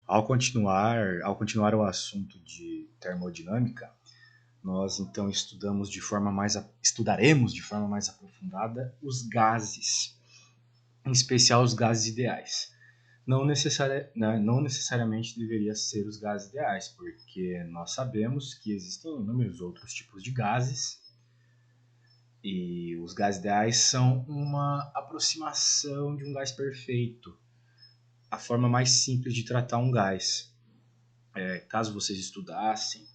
Ao continuar o assunto de termodinâmica, nós então estudaremos de forma mais aprofundada os gases, em especial os gases ideais. Não necessariamente deveria ser os gases ideais, porque nós sabemos que existem inúmeros outros tipos de gases, e os gases ideais são uma aproximação de um gás perfeito, a forma mais simples de tratar um gás. Caso vocês estudassem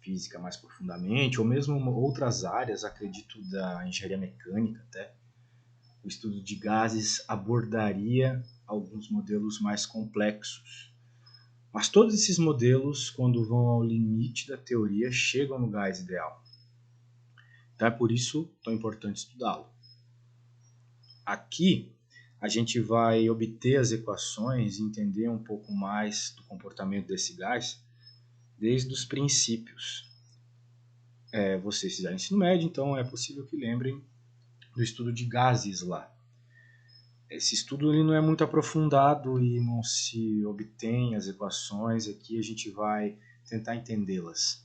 física mais profundamente, ou mesmo outras áreas, acredito da engenharia mecânica até, o estudo de gases abordaria alguns modelos mais complexos. Mas todos esses modelos, quando vão ao limite da teoria, chegam no gás ideal. Então é por isso tão importante estudá-lo. Aqui a gente vai obter as equações e entender um pouco mais do comportamento desse gás desde os princípios. Vocês fizeram ensino médio, então é possível que lembrem do estudo de gases lá. Esse estudo ele não é muito aprofundado e não se obtém as equações. Aqui a gente vai tentar entendê-las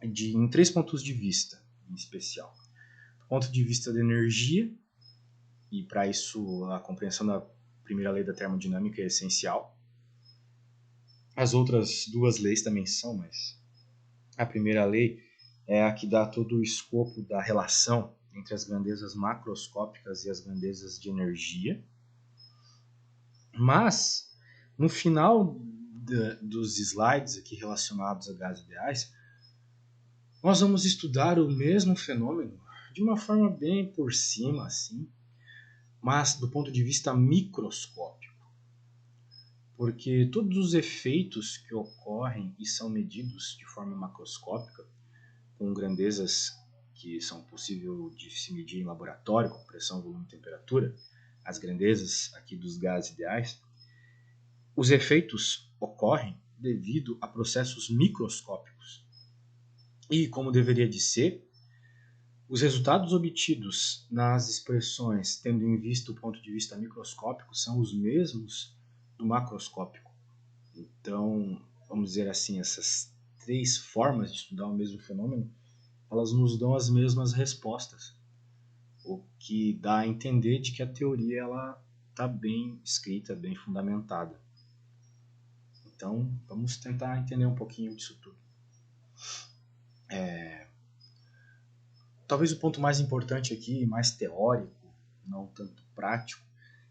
em 3 pontos de vista, em especial. Do ponto de vista da energia, e para isso a compreensão da primeira lei da termodinâmica é essencial. As outras 2 leis também são, mas a primeira lei é a que dá todo o escopo da relação entre as grandezas macroscópicas e as grandezas de energia. Mas, no final dos slides aqui relacionados a gases ideais, nós vamos estudar o mesmo fenômeno de uma forma bem por cima, assim, mas do ponto de vista microscópico. Porque todos os efeitos que ocorrem e são medidos de forma macroscópica, com grandezas que são possíveis de se medir em laboratório, com pressão, volume e temperatura, as grandezas aqui dos gases ideais, os efeitos ocorrem devido a processos microscópicos. E, como deveria de ser, os resultados obtidos nas expressões, tendo em vista o ponto de vista microscópico, são os mesmos do macroscópico. Então, vamos dizer assim, essas 3 formas de estudar o mesmo fenômeno, elas nos dão as mesmas respostas, o que dá a entender de que a teoria está bem escrita, bem fundamentada. Então, vamos tentar entender um pouquinho disso tudo. Talvez o ponto mais importante aqui, mais teórico, não tanto prático,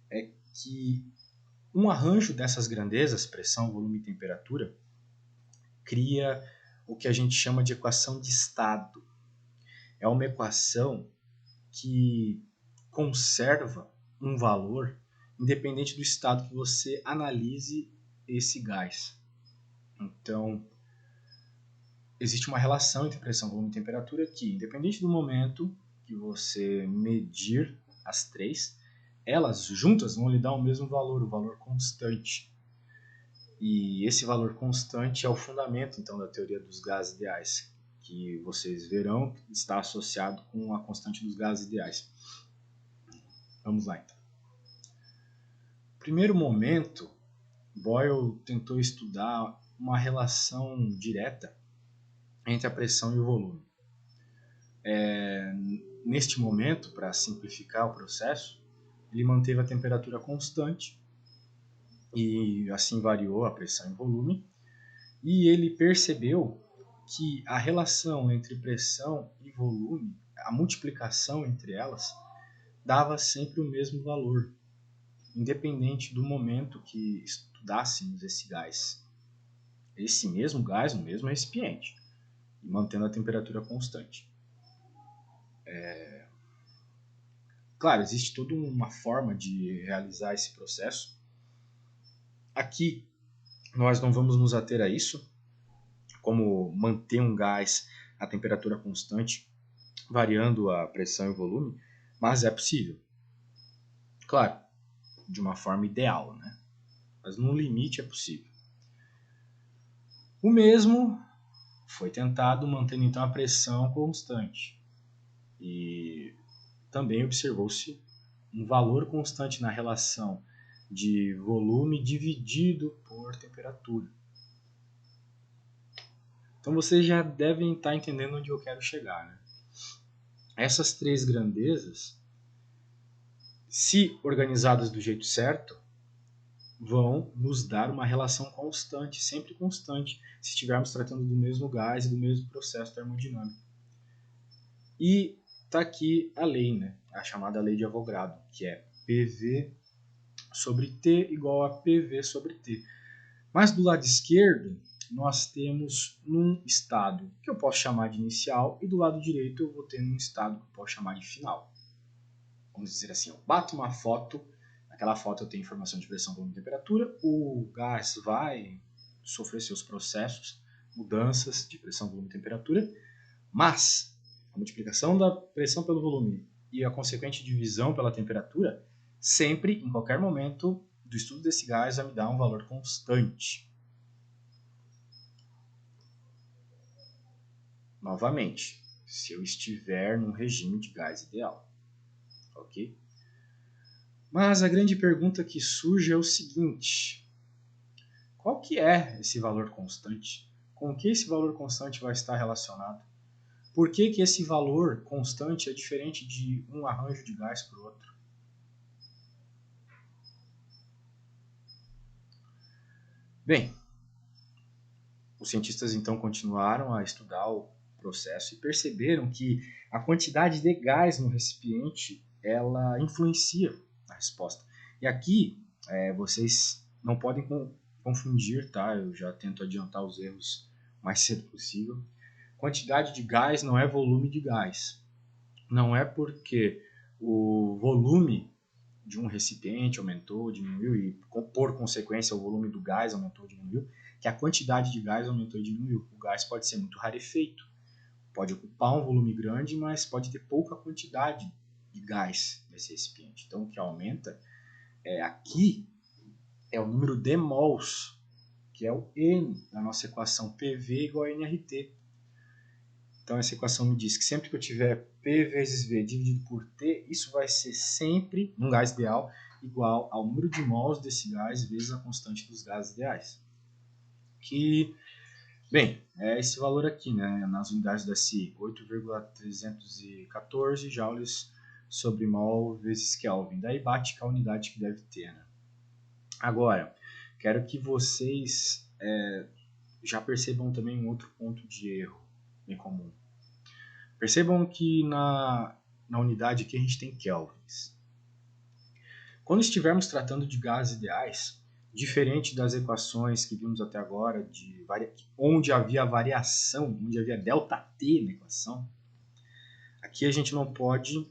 é que um arranjo dessas grandezas, pressão, volume e temperatura, cria o que a gente chama de equação de estado. É uma equação que conserva um valor independente do estado que você analise esse gás. Então, existe uma relação entre pressão, volume e temperatura que, independente do momento que você medir as 3, elas juntas vão lhe dar o mesmo valor, o valor constante. E esse valor constante é o fundamento, então, da teoria dos gases ideais, que vocês verão que está associado com a constante dos gases ideais. Vamos lá, então. No primeiro momento, Boyle tentou estudar uma relação direta entre a pressão e o volume. Neste momento, para simplificar o processo, ele manteve a temperatura constante e assim variou a pressão e volume, e ele percebeu que a relação entre pressão e volume, a multiplicação entre elas, dava sempre o mesmo valor, independente do momento que estudássemos esse gás. Esse mesmo gás no mesmo recipiente, mantendo a temperatura constante. Claro, existe toda uma forma de realizar esse processo. Aqui, nós não vamos nos ater a isso, como manter um gás a temperatura constante, variando a pressão e o volume, mas é possível. Claro, de uma forma ideal, né? Mas no limite é possível. O mesmo foi tentado mantendo então a pressão constante. E também observou-se um valor constante na relação de volume dividido por temperatura. Então vocês já devem estar entendendo onde eu quero chegar, né? Essas três grandezas, se organizadas do jeito certo, vão nos dar uma relação constante, sempre constante, se estivermos tratando do mesmo gás e do mesmo processo termodinâmico. E está aqui a lei, né? A chamada lei de Avogadro, que é PV sobre T igual a PV sobre T. Mas do lado esquerdo, nós temos num estado que eu posso chamar de inicial e do lado direito eu vou ter um estado que eu posso chamar de final. Vamos dizer assim, eu bato uma foto, naquela foto eu tenho informação de pressão, volume e temperatura, o gás vai sofrer seus processos, mudanças de pressão, volume e temperatura, mas a multiplicação da pressão pelo volume e a consequente divisão pela temperatura, sempre, em qualquer momento do estudo desse gás, vai me dar um valor constante. Novamente, se eu estiver num regime de gás ideal. Ok? Mas a grande pergunta que surge é o seguinte: qual que é esse valor constante? Com que esse valor constante vai estar relacionado? Por que que esse valor constante é diferente de um arranjo de gás para o outro? Bem, os cientistas então continuaram a estudar o processo e perceberam que a quantidade de gás no recipiente ela influencia na resposta. E aqui vocês não podem confundir, tá? Eu já tento adiantar os erros o mais cedo possível. Quantidade de gás não é volume de gás. Não é porque o volume de um recipiente aumentou, diminuiu e, por consequência, o volume do gás aumentou, diminuiu, que a quantidade de gás aumentou e diminuiu. O gás pode ser muito rarefeito, pode ocupar um volume grande, mas pode ter pouca quantidade de gás nesse recipiente. Então, o que aumenta aqui é o número de mols, que é o N da nossa equação PV igual a nRT. Então, essa equação me diz que sempre que eu tiver P vezes V dividido por T, isso vai ser sempre, num gás ideal, igual ao número de mols desse gás vezes a constante dos gases ideais. Que, bem, é esse valor aqui, né? Nas unidades da SI, 8,314 joules sobre mol vezes Kelvin. Daí bate com a unidade que deve ter, né? Agora, quero que vocês já percebam também um outro ponto de erro bem comum. Percebam que na unidade aqui a gente tem kelvins. Quando estivermos tratando de gases ideais, diferente das equações que vimos até agora, onde havia variação, onde havia ΔT na equação, aqui a gente não pode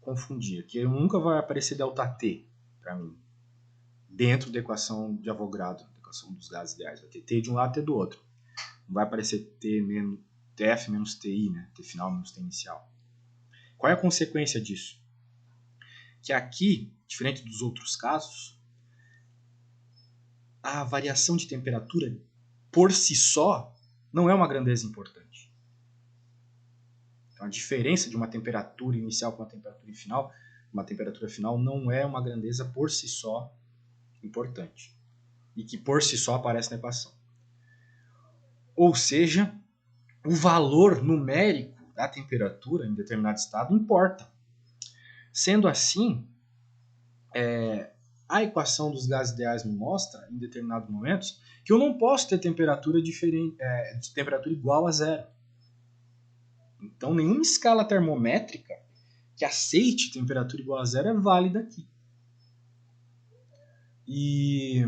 confundir. Aqui nunca vai aparecer ΔT para mim, dentro da equação de Avogadro, da equação dos gases ideais. Vai ter T de um lado e T do outro. Não vai aparecer TF menos TI, né? T final menos T inicial. Qual é a consequência disso? Que aqui, diferente dos outros casos, a variação de temperatura por si só não é uma grandeza importante. Então, a diferença de uma temperatura inicial para uma temperatura final não é uma grandeza por si só importante e que por si só aparece na equação. Ou seja, o valor numérico da temperatura em determinado estado importa. Sendo assim, a equação dos gases ideais me mostra, em determinados momentos, que eu não posso ter temperatura temperatura igual a zero. Então, nenhuma escala termométrica que aceite temperatura igual a zero é válida aqui. E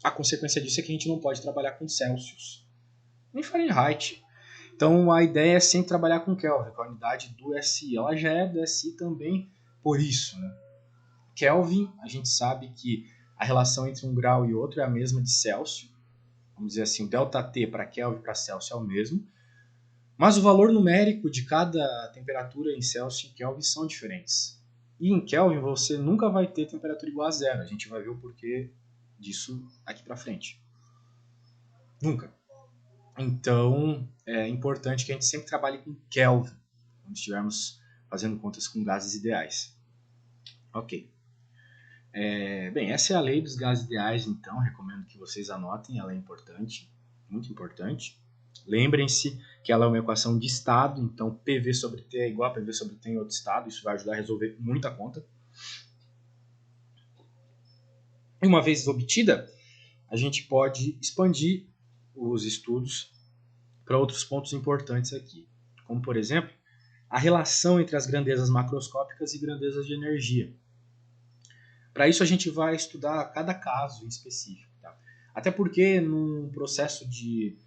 a consequência disso é que a gente não pode trabalhar com Celsius, nem Fahrenheit. Então, a ideia é sempre trabalhar com Kelvin, com a unidade do SI. Ela já é do SI também por isso, né? Kelvin, a gente sabe que a relação entre um grau e outro é a mesma de Celsius. Vamos dizer assim, o ΔT para Kelvin e para Celsius é o mesmo. Mas o valor numérico de cada temperatura em Celsius e Kelvin são diferentes. E em Kelvin você nunca vai ter temperatura igual a zero. A gente vai ver o porquê disso aqui para frente. Nunca. Então, é importante que a gente sempre trabalhe com Kelvin, quando estivermos fazendo contas com gases ideais. Ok. Bem, essa é a lei dos gases ideais, então recomendo que vocês anotem, ela é importante, muito importante. Lembrem-se que ela é uma equação de estado, então PV sobre T é igual a PV sobre T em outro estado, isso vai ajudar a resolver muita conta. E uma vez obtida, a gente pode expandir os estudos para outros pontos importantes aqui, como por exemplo, a relação entre as grandezas macroscópicas e grandezas de energia. Para isso a gente vai estudar cada caso em específico. Tá? Até porque num processo de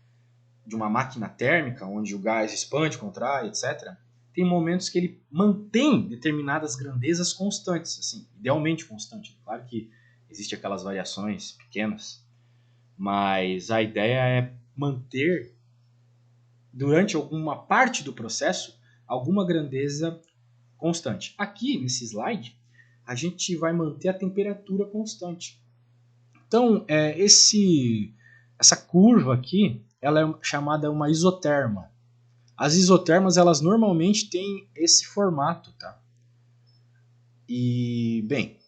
uma máquina térmica, onde o gás expande, contrai, etc., tem momentos que ele mantém determinadas grandezas constantes, assim, idealmente constantes. Claro que existem aquelas variações pequenas, mas a ideia é manter, durante alguma parte do processo, alguma grandeza constante. Aqui, nesse slide, a gente vai manter a temperatura constante. Então, essa curva aqui, ela é chamada uma isoterma. As isotermas, elas normalmente têm esse formato, tá? E, bem,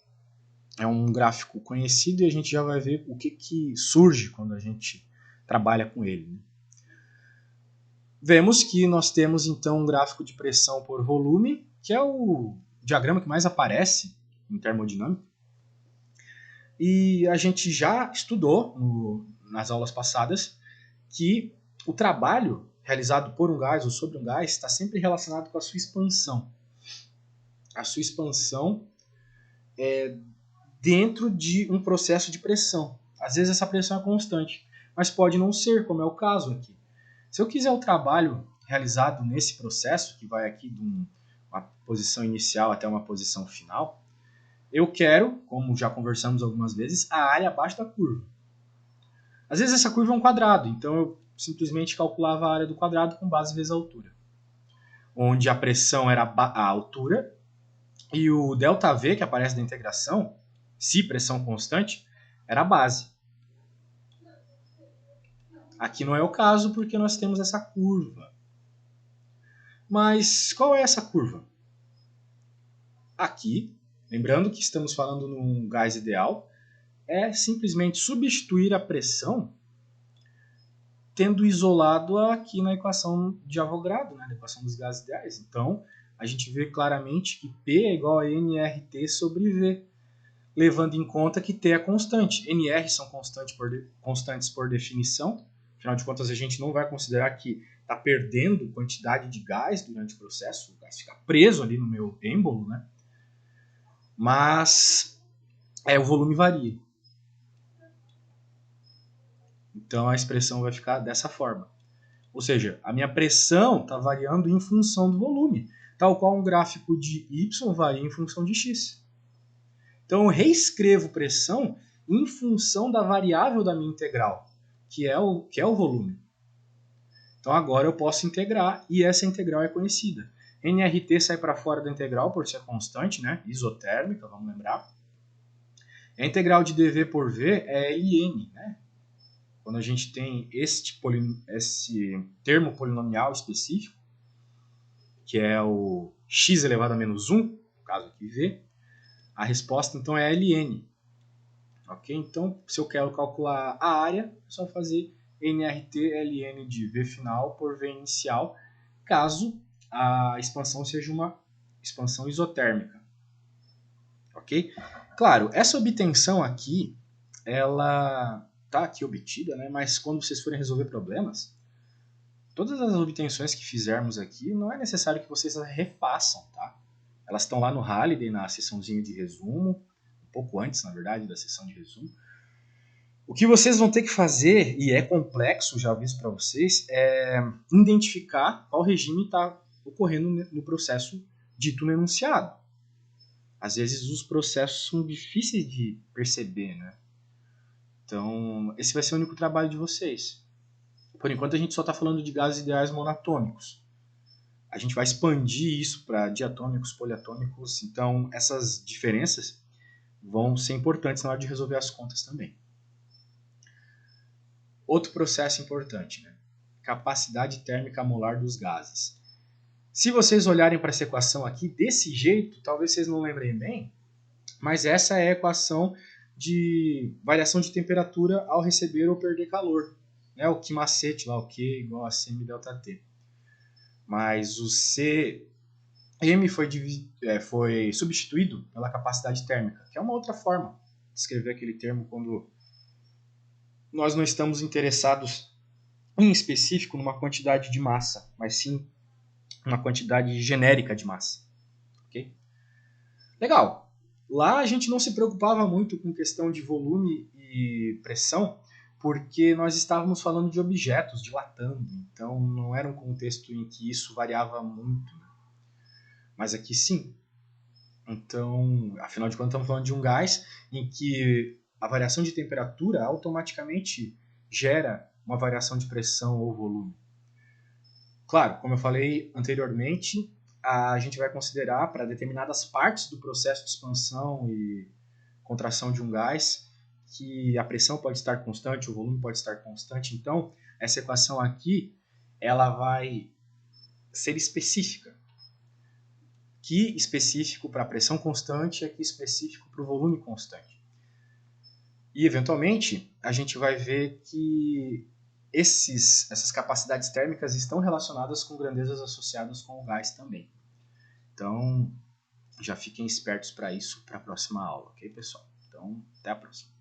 é um gráfico conhecido e a gente já vai ver o que surge quando a gente trabalha com ele. Né? Vemos que nós temos, então, um gráfico de pressão por volume, que é o diagrama que mais aparece em termodinâmica. E a gente já estudou nas aulas passadas que o trabalho realizado por um gás ou sobre um gás está sempre relacionado com a sua expansão. A sua expansão é dentro de um processo de pressão. Às vezes essa pressão é constante, mas pode não ser, como é o caso aqui. Se eu quiser o trabalho realizado nesse processo, que vai aqui de uma posição inicial até uma posição final, eu quero, como já conversamos algumas vezes, a área abaixo da curva. Às vezes essa curva é um quadrado, então eu simplesmente calculava a área do quadrado com base vezes a altura. Onde a pressão era a altura e o ΔV, que aparece na integração, se pressão constante, era a base. Aqui não é o caso porque nós temos essa curva. Mas qual é essa curva? Aqui, lembrando que estamos falando num gás ideal, é simplesmente substituir a pressão tendo isolado aqui na equação de Avogadro, né, na equação dos gases ideais. Então, a gente vê claramente que P é igual a nRT sobre V, levando em conta que T é constante. NR são constantes por definição, afinal de contas a gente não vai considerar que está perdendo quantidade de gás durante o processo, o gás fica preso ali no meu êmbolo, né? Mas o volume varia. Então a expressão vai ficar dessa forma. Ou seja, a minha pressão está variando em função do volume, tal qual um gráfico de Y varia em função de X. Então eu reescrevo pressão em função da variável da minha integral, que é o volume. Então agora eu posso integrar e essa integral é conhecida. nRT sai para fora da integral por ser constante, né? Isotérmica, vamos lembrar. A integral de dV por V é ln, né? Quando a gente tem esse termo polinomial específico, que é o x elevado a menos 1, no caso aqui V, a resposta então é ln. Ok? Então, se eu quero calcular a área, é só fazer nRT ln de V final por V inicial, caso a expansão seja uma expansão isotérmica. Ok? Claro, essa obtenção aqui, ela está aqui obtida, né? Mas quando vocês forem resolver problemas, todas as obtenções que fizermos aqui, não é necessário que vocês as refaçam, tá? Elas estão lá no Halliday, na seçãozinha de resumo, um pouco antes, na verdade, da seção de resumo. O que vocês vão ter que fazer, e é complexo, já aviso para vocês, é identificar qual regime está ocorrendo no processo dito no enunciado. Às vezes os processos são difíceis de perceber, né? Então, esse vai ser o único trabalho de vocês. Por enquanto, a gente só está falando de gases ideais monatômicos. A gente vai expandir isso para diatômicos, poliatômicos. Então, essas diferenças vão ser importantes na hora de resolver as contas também. Outro processo importante, né? Capacidade térmica molar dos gases. Se vocês olharem para essa equação aqui desse jeito, talvez vocês não lembrem bem, Mas essa é a equação de variação de temperatura ao receber ou perder calor. Né? O que macete lá, o Q igual a CM delta T. Mas o Cm foi substituído pela capacidade térmica, que é uma outra forma de escrever aquele termo quando nós não estamos interessados em específico numa quantidade de massa, mas sim uma quantidade genérica de massa. Okay? Legal. Lá a gente não se preocupava muito com questão de volume e pressão, porque nós estávamos falando de objetos dilatando, então não era um contexto em que isso variava muito. Né? Mas aqui sim. Então, afinal de contas, estamos falando de um gás em que a variação de temperatura automaticamente gera uma variação de pressão ou volume. Claro, como eu falei anteriormente, a gente vai considerar para determinadas partes do processo de expansão e contração de um gás que a pressão pode estar constante, o volume pode estar constante. Então, essa equação aqui ela vai ser específica. Que específico para a pressão constante e aqui específico para o volume constante. E, eventualmente, a gente vai ver que essas capacidades térmicas estão relacionadas com grandezas associadas com o gás também. Então, já fiquem espertos para isso para a próxima aula, ok, pessoal? Então, até a próxima.